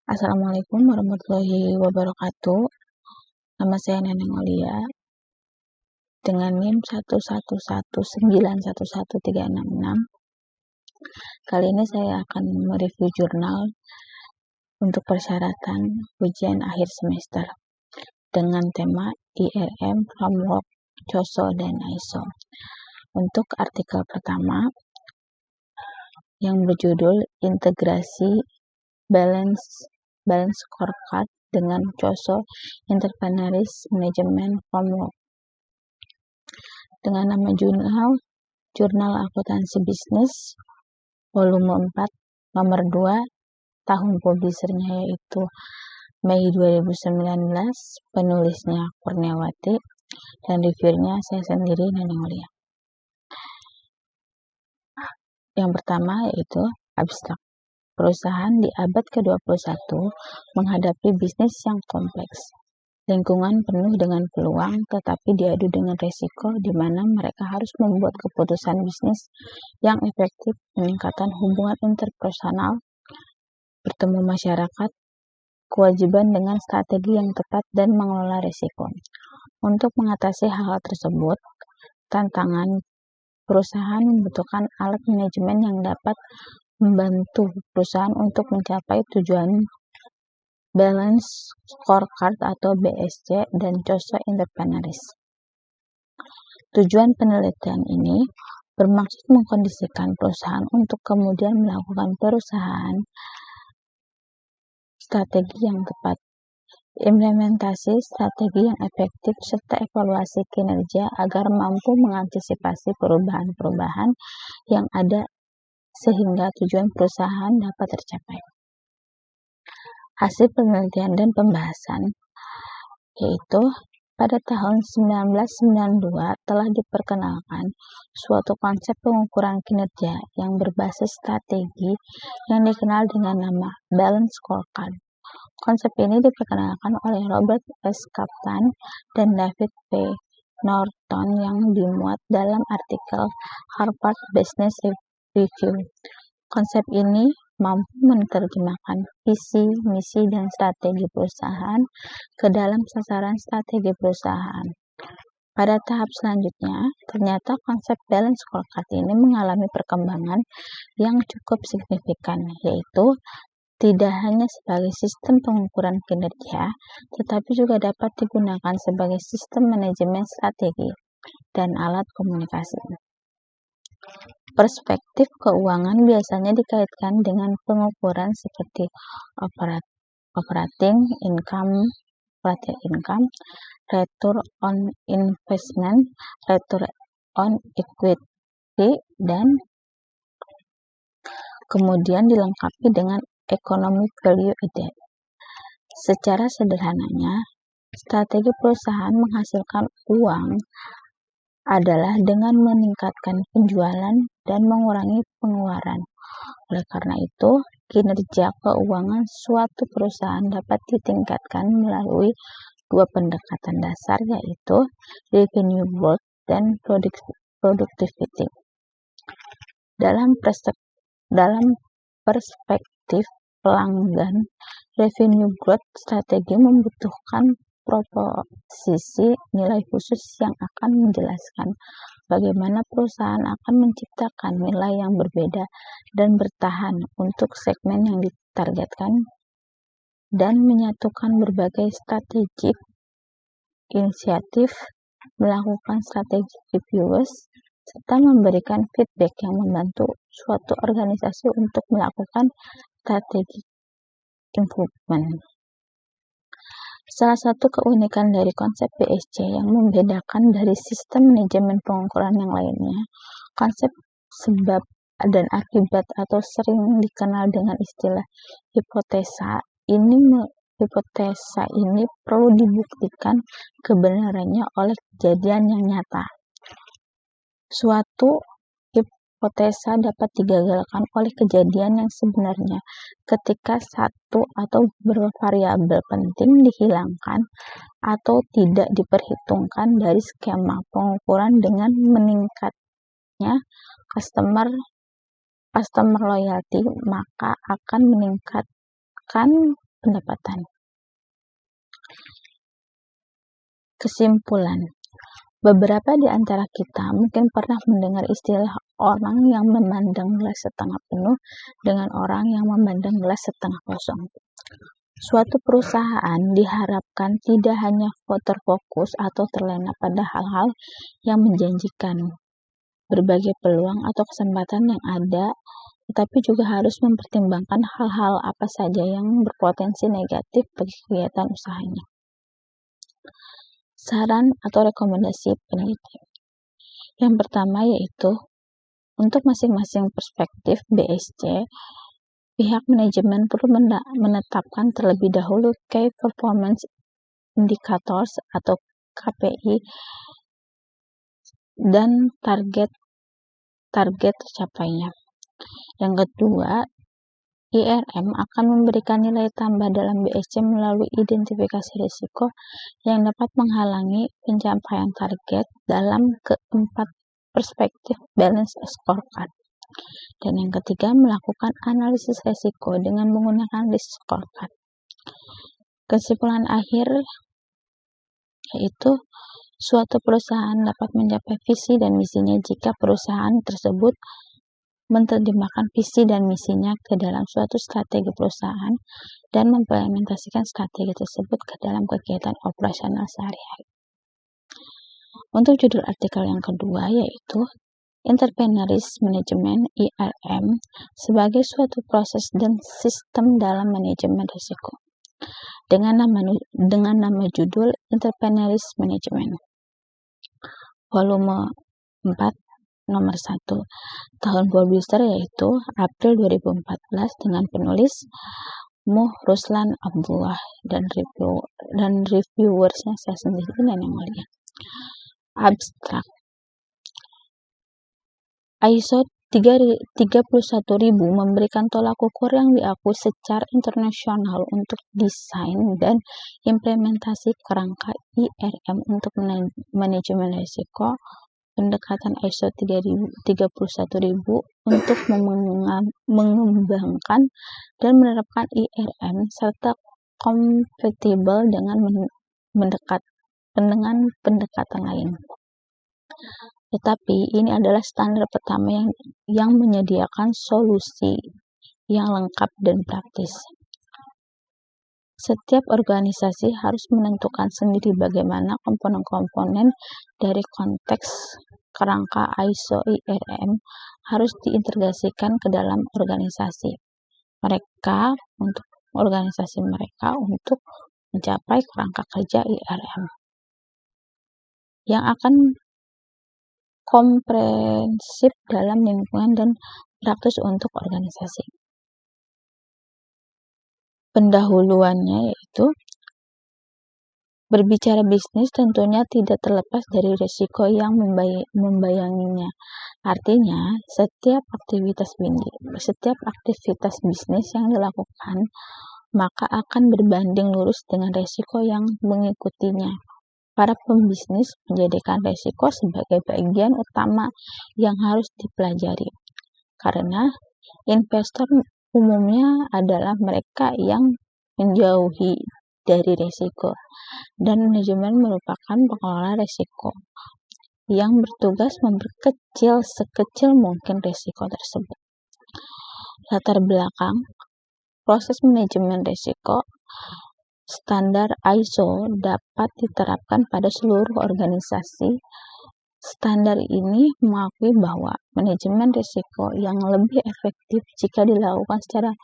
Assalamualaikum warahmatullahi wabarakatuh. Nama saya Neneng Olia dengan NIM 111911366. Kali ini saya akan mereview jurnal untuk persyaratan ujian akhir semester dengan tema IRM, Framework, COSO, dan ISO. Untuk artikel pertama yang berjudul Integrasi Balance Scorecard dengan COSO Entrepreneurship Management Framework, dengan nama Jurnal Akuntansi Bisnis volume 4 nomor 2 tahun publishernya yaitu Mei 2019, penulisnya Kurniawati, dan reviewernya saya sendiri, Neneng Olia. Yang pertama yaitu abstrak. Perusahaan di abad ke-21 menghadapi bisnis yang kompleks. Lingkungan penuh dengan peluang, tetapi diadu dengan resiko di mana mereka harus membuat keputusan bisnis yang efektif, meningkatkan hubungan interpersonal, bertemu masyarakat, kewajiban dengan strategi yang tepat, dan mengelola resiko. Untuk mengatasi hal tersebut, tantangan perusahaan membutuhkan alat manajemen yang dapat membantu perusahaan untuk mencapai tujuan Balance Scorecard atau BSC dan COSO Entrepreneurship. Tujuan penelitian ini bermaksud mengkondisikan perusahaan untuk kemudian melakukan perusahaan strategi yang tepat, implementasi strategi yang efektif, serta evaluasi kinerja agar mampu mengantisipasi perubahan-perubahan yang ada sehingga tujuan perusahaan dapat tercapai. Hasil penelitian dan pembahasan yaitu pada tahun 1992 telah diperkenalkan suatu konsep pengukuran kinerja yang berbasis strategi yang dikenal dengan nama Balance Scorecard. Konsep ini diperkenalkan oleh Robert S. Kaplan dan David P. Norton yang dimuat dalam artikel Harvard Business Review. Konsep ini mampu menerjemahkan visi, misi, dan strategi perusahaan ke dalam sasaran strategi perusahaan. Pada tahap selanjutnya, ternyata konsep balance scorecard ini mengalami perkembangan yang cukup signifikan, yaitu tidak hanya sebagai sistem pengukuran kinerja, tetapi juga dapat digunakan sebagai sistem manajemen strategi dan alat komunikasi. Perspektif keuangan biasanya dikaitkan dengan pengukuran seperti operating income, return on investment, return on equity, dan kemudian dilengkapi dengan economic value added. Secara sederhananya, strategi perusahaan menghasilkan uang adalah dengan meningkatkan penjualan dan mengurangi pengeluaran. Oleh karena itu, kinerja keuangan suatu perusahaan dapat ditingkatkan melalui dua pendekatan dasar, yaitu revenue growth dan productivity. Dalam perspektif pelanggan, revenue growth strategi membutuhkan proposisi nilai khusus yang akan menjelaskan bagaimana perusahaan akan menciptakan nilai yang berbeda dan bertahan untuk segmen yang ditargetkan, dan menyatukan berbagai strategik inisiatif, melakukan strategi reviews, serta memberikan feedback yang membantu suatu organisasi untuk melakukan strategi improvement. Salah satu keunikan dari konsep BSC yang membedakan dari sistem manajemen pengukuran yang lainnya, konsep sebab dan akibat atau sering dikenal dengan istilah hipotesa ini perlu dibuktikan kebenarannya oleh kejadian yang nyata. Suatu hipotesa dapat digagalkan oleh kejadian yang sebenarnya ketika satu atau beberapa variabel penting dihilangkan atau tidak diperhitungkan dari skema pengukuran. Dengan meningkatnya customer loyalty, maka akan meningkatkan pendapatan. Kesimpulan, beberapa di antara kita mungkin pernah mendengar istilah orang yang memandang gelas setengah penuh dengan orang yang memandang gelas setengah kosong. Suatu perusahaan diharapkan tidak hanya terfokus atau terlena pada hal-hal yang menjanjikan, berbagai peluang atau kesempatan yang ada, tetapi juga harus mempertimbangkan hal-hal apa saja yang berpotensi negatif bagi kegiatan usahanya. Saran atau rekomendasi peneliti. Yang pertama yaitu, untuk masing-masing perspektif BSC, pihak manajemen perlu menetapkan terlebih dahulu Key Performance Indicators atau KPI dan target tercapainya. Yang kedua, IRM akan memberikan nilai tambah dalam BSC melalui identifikasi risiko yang dapat menghalangi pencapaian target dalam keempat perspektif balance scorecard. Dan yang ketiga, melakukan analisis risiko dengan menggunakan risk scorecard. Kesimpulan akhir yaitu, suatu perusahaan dapat mencapai visi dan misinya jika perusahaan tersebut menerjemahkan visi dan misinya ke dalam suatu strategi perusahaan dan mengimplementasikan strategi tersebut ke dalam kegiatan operasional sehari-hari. Untuk judul artikel yang kedua yaitu Entrepreneurial Management (IRM) sebagai suatu proses dan sistem dalam manajemen risiko, dengan nama judul Entrepreneurial Management, volume 4 nomor 1 tahun publisher yaitu April 2014 dengan penulis Muh Ruslan Abdullah dan reviewersnya saya sendiri dan yang mulia. Abstrak, ISO 31000 memberikan tolak ukur yang diakui secara internasional untuk desain dan implementasi kerangka IRM untuk manajemen risiko. Pendekatan ISO 31000 untuk mengembangkan dan menerapkan IRM serta kompatibel dengan pendekatan lain. Tetapi ini adalah standar pertama yang menyediakan solusi yang lengkap dan praktis. Setiap organisasi harus menentukan sendiri bagaimana komponen-komponen dari konteks kerangka ISO IRM harus diintegrasikan ke dalam organisasi mereka untuk mencapai kerangka kerja IRM yang akan komprehensif dalam lingkungan dan praktis untuk organisasi. Pendahuluannya yaitu, berbicara bisnis tentunya tidak terlepas dari risiko yang membayanginya. Artinya, setiap aktivitas bisnis yang dilakukan maka akan berbanding lurus dengan risiko yang mengikutinya. Para pembisnis menjadikan risiko sebagai bagian utama yang harus dipelajari, karena investor umumnya adalah mereka yang menjauhi dari risiko, dan manajemen merupakan pengelola risiko yang bertugas memperkecil sekecil mungkin risiko tersebut. Latar belakang proses manajemen risiko. Standar ISO dapat diterapkan pada seluruh organisasi. Standar ini mengakui bahwa manajemen risiko yang lebih efektif jika dilakukan secara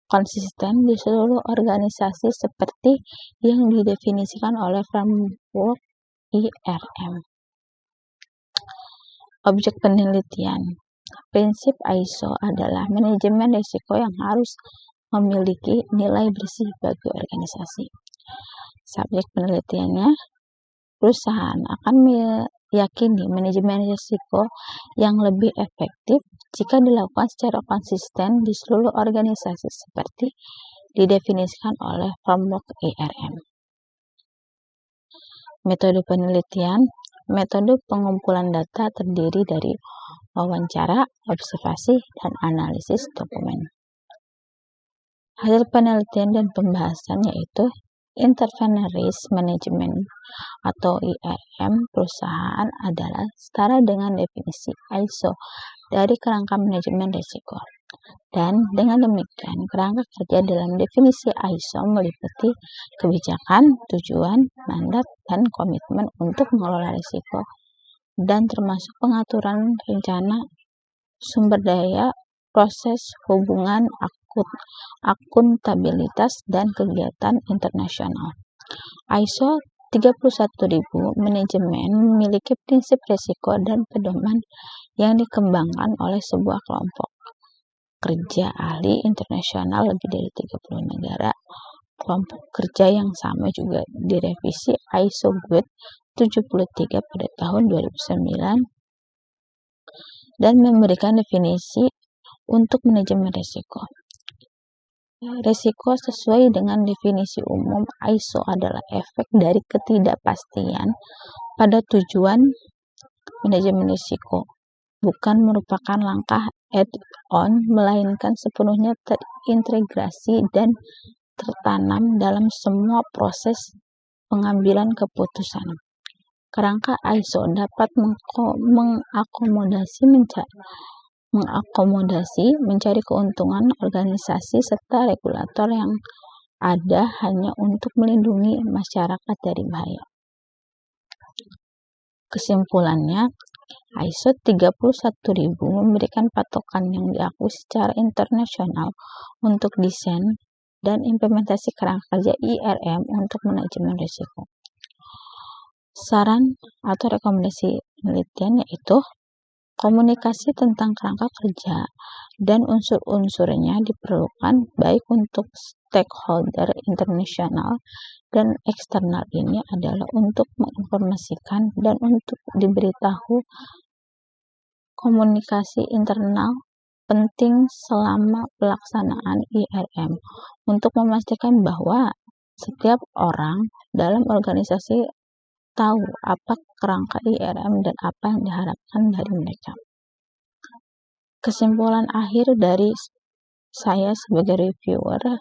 konsisten di seluruh organisasi seperti yang didefinisikan oleh framework IRM. Objek penelitian. Prinsip ISO adalah manajemen risiko yang harus memiliki nilai bersih bagi organisasi. Subjek penelitiannya, perusahaan akan meyakini manajemen risiko yang lebih efektif jika dilakukan secara konsisten di seluruh organisasi seperti didefinisikan oleh framework IRM. Metode penelitian. Metode pengumpulan data terdiri dari wawancara, observasi, dan analisis dokumen. Hasil penelitian dan pembahasan yaitu Intervention Risk Management atau IRM perusahaan adalah setara dengan definisi ISO dari kerangka manajemen risiko. Dan dengan demikian, kerangka kerja dalam definisi ISO meliputi kebijakan, tujuan, mandat, dan komitmen untuk mengelola risiko, dan termasuk pengaturan rencana sumber daya, proses, hubungan, akuntabilitas, dan kegiatan internasional. ISO 31000 manajemen memiliki prinsip risiko dan pedoman yang dikembangkan oleh sebuah kelompok kerja ahli internasional lebih dari 30 negara. Kelompok kerja yang sama juga direvisi ISO GUID 73 pada tahun 2009 dan memberikan definisi untuk manajemen risiko. Risiko sesuai dengan definisi umum ISO adalah efek dari ketidakpastian pada tujuan manajemen risiko, bukan merupakan langkah add-on, melainkan sepenuhnya terintegrasi dan tertanam dalam semua proses pengambilan keputusan. Kerangka ISO dapat mengakomodasi mencari keuntungan organisasi serta regulator yang ada hanya untuk melindungi masyarakat dari bahaya. Kesimpulannya, ISO 31000 memberikan patokan yang diakui secara internasional untuk desain dan implementasi kerangka kerja IRM untuk manajemen risiko. Saran atau rekomendasi penelitian yaitu komunikasi tentang kerangka kerja dan unsur-unsurnya diperlukan baik untuk stakeholder internasional dan eksternal. Ini adalah untuk menginformasikan dan untuk diberitahu. Komunikasi internal penting selama pelaksanaan IRM untuk memastikan bahwa setiap orang dalam organisasi tahu apa kerangka IRM dan apa yang diharapkan dari mereka. Kesimpulan akhir dari saya sebagai reviewer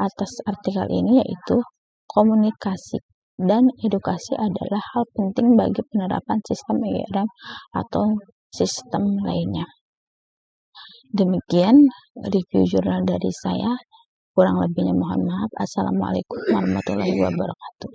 atas artikel ini yaitu komunikasi dan edukasi adalah hal penting bagi penerapan sistem IRM atau sistem lainnya. Demikian review jurnal dari saya. Kurang lebihnya mohon maaf. Assalamualaikum warahmatullahi wabarakatuh.